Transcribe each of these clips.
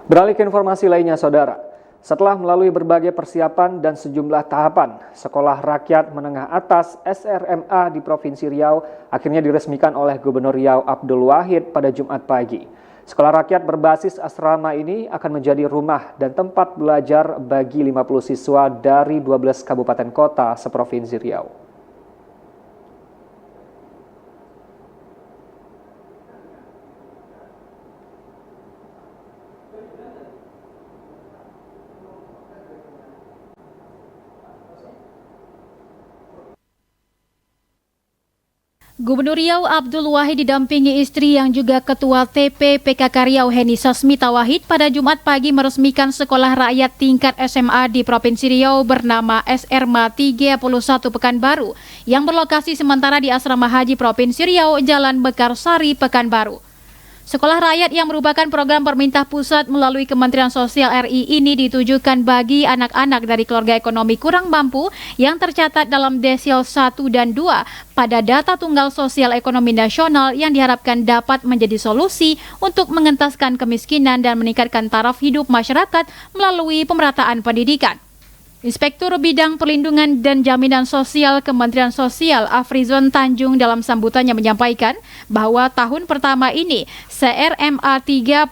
Beralih ke informasi lainnya, Saudara. Setelah melalui berbagai persiapan dan sejumlah tahapan, Sekolah Rakyat Menengah Atas SRMA di Provinsi Riau akhirnya diresmikan oleh Gubernur Riau Abdul Wahid pada Jumat pagi. Sekolah rakyat berbasis asrama ini akan menjadi rumah dan tempat belajar bagi 50 siswa dari 12 kabupaten kota seprovinsi Riau. Gubernur Riau Abdul Wahid didampingi istri yang juga Ketua TP PKK Riau Heni Sasmita Wahid pada Jumat pagi meresmikan sekolah rakyat tingkat SMA di Provinsi Riau bernama SRMA 31 Pekanbaru yang berlokasi sementara di Asrama Haji Provinsi Riau, Jalan Mekarsari, Pekanbaru. Sekolah rakyat yang merupakan program pemerintah pusat melalui Kementerian Sosial RI ini ditujukan bagi anak-anak dari keluarga ekonomi kurang mampu yang tercatat dalam desil 1 dan 2 pada data tunggal sosial ekonomi nasional yang diharapkan dapat menjadi solusi untuk mengentaskan kemiskinan dan meningkatkan taraf hidup masyarakat melalui pemerataan pendidikan. Inspektur Bidang Perlindungan dan Jaminan Sosial Kementerian Sosial Afrizon Tanjung dalam sambutannya menyampaikan bahwa tahun pertama ini SRMA 31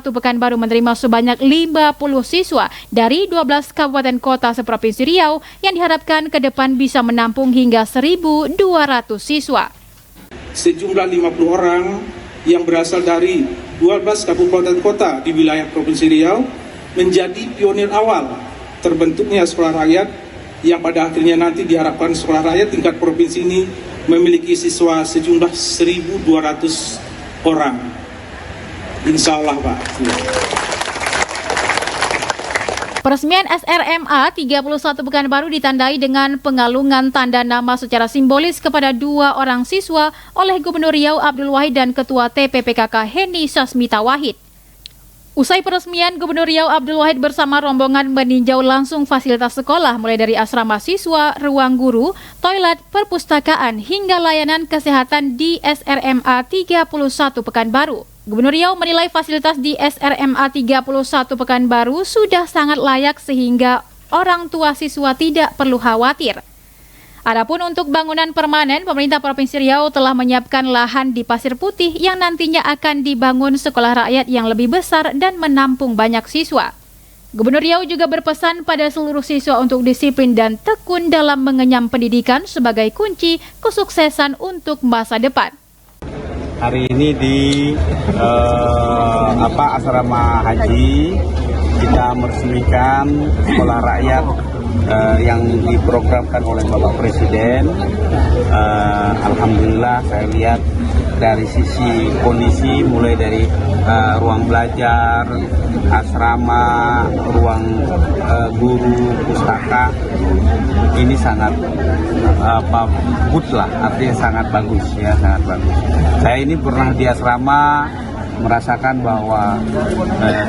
Pekanbaru menerima sebanyak 50 siswa dari 12 kabupaten kota seprovinsi Riau yang diharapkan ke depan bisa menampung hingga 1.200 siswa. Sejumlah 50 orang yang berasal dari 12 kabupaten kota di wilayah Provinsi Riau menjadi pionir awal terbentuknya sekolah rakyat yang pada akhirnya nanti diharapkan sekolah rakyat tingkat provinsi ini memiliki siswa sejumlah 1.200 orang. Insya Allah, Pak. Peresmian SRMA 31 Pekanbaru ditandai dengan pengalungan tanda nama secara simbolis kepada 2 orang siswa oleh Gubernur Riau Abdul Wahid dan Ketua TPPKK Heni Sasmita Wahid. Usai peresmian, Gubernur Riau Abdul Wahid bersama rombongan meninjau langsung fasilitas sekolah mulai dari asrama siswa, ruang guru, toilet, perpustakaan, hingga layanan kesehatan di SRMA 31 Pekanbaru. Gubernur Riau menilai fasilitas di SRMA 31 Pekanbaru sudah sangat layak sehingga orang tua siswa tidak perlu khawatir. Adapun untuk bangunan permanen, pemerintah Provinsi Riau telah menyiapkan lahan di Pasir Putih yang nantinya akan dibangun sekolah rakyat yang lebih besar dan menampung banyak siswa. Gubernur Riau juga berpesan pada seluruh siswa untuk disiplin dan tekun dalam mengenyam pendidikan sebagai kunci kesuksesan untuk masa depan. Hari ini di asrama haji kita meresmikan sekolah rakyat yang diprogramkan oleh Bapak Presiden. Alhamdulillah saya lihat dari sisi kondisi mulai dari ruang belajar, asrama, ruang guru, pustaka ini sangat good lah, artinya sangat bagus ya, sangat bagus. Saya ini pernah di asrama merasakan bahwa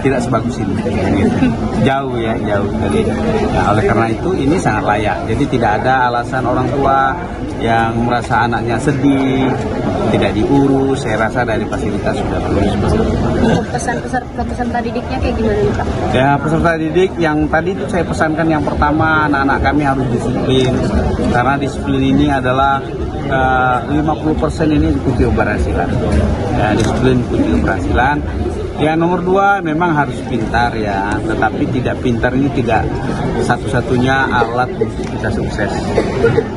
tidak sebagus ini, gitu. Jauh dari. Nah, oleh karena itu ini sangat layak. Jadi tidak ada alasan orang tua yang merasa anaknya sedih, tidak diurus. Saya rasa dari fasilitas sudah bagus. Untuk peserta didiknya kayak gimana nih, Pak? Ya, peserta didik yang tadi itu saya pesankan yang pertama, anak-anak kami harus disiplin. Karena disiplin ini adalah 50% ini kunci keberhasilan. Ya, disiplin kunci keberhasilan. Yang nomor 2 memang harus pintar ya, tetapi tidak pintar ini tidak satu-satunya alat untuk kita sukses.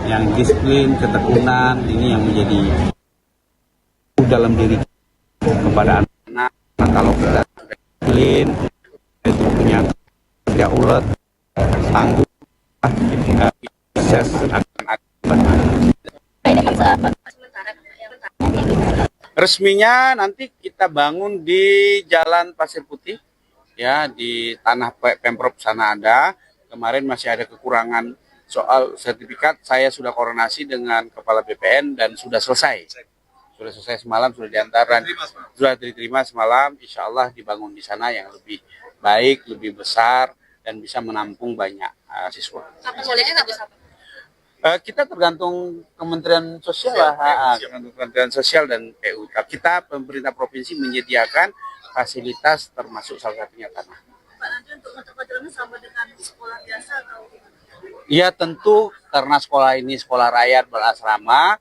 Yang disiplin, ketekunan ini yang menjadi dalam diri kepada anak. Kalau kita disiplin, itu punya kerja ulet, tangguh, sukses akan resminya nanti kita bangun di Jalan Pasir Putih, ya di tanah Pemprov sana ada. Kemarin masih ada kekurangan soal sertifikat. Saya sudah koordinasi dengan Kepala BPN dan sudah selesai. Sudah selesai semalam, sudah diantar dan sudah diterima semalam. Insya Allah dibangun di sana yang lebih baik, lebih besar dan bisa menampung banyak siswa. Bolehnya nggak bisa? Kita tergantung Kementerian Sosial lah, Kementerian Sosial dan PU. Kita pemerintah provinsi menyediakan fasilitas termasuk salah satunya tanah. Pak, nanti untuk mata pelajarannya sama dengan sekolah biasa atau gimana? Iya tentu karena sekolah ini sekolah rakyat berasrama,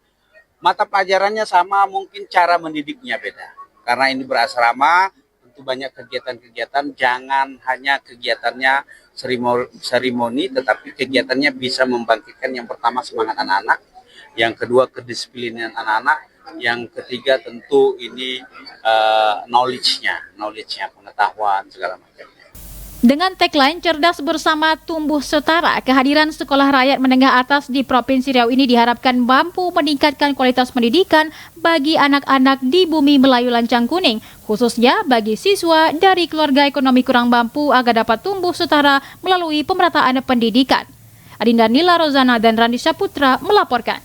mata pelajarannya sama, mungkin cara mendidiknya beda. Karena ini berasrama, tentu banyak kegiatan-kegiatan, jangan hanya kegiatannya seremoni, tetapi kegiatannya bisa membangkitkan yang pertama semangat anak-anak, yang kedua kedisiplinan anak-anak, yang ketiga tentu ini knowledge-nya, pengetahuan segala macam. Dengan tagline Cerdas Bersama Tumbuh Setara, kehadiran sekolah rakyat menengah atas di Provinsi Riau ini diharapkan mampu meningkatkan kualitas pendidikan bagi anak-anak di bumi Melayu Lancang Kuning, khususnya bagi siswa dari keluarga ekonomi kurang mampu agar dapat tumbuh setara melalui pemerataan pendidikan. Adinda Nila Rozana dan Randi Saputra melaporkan.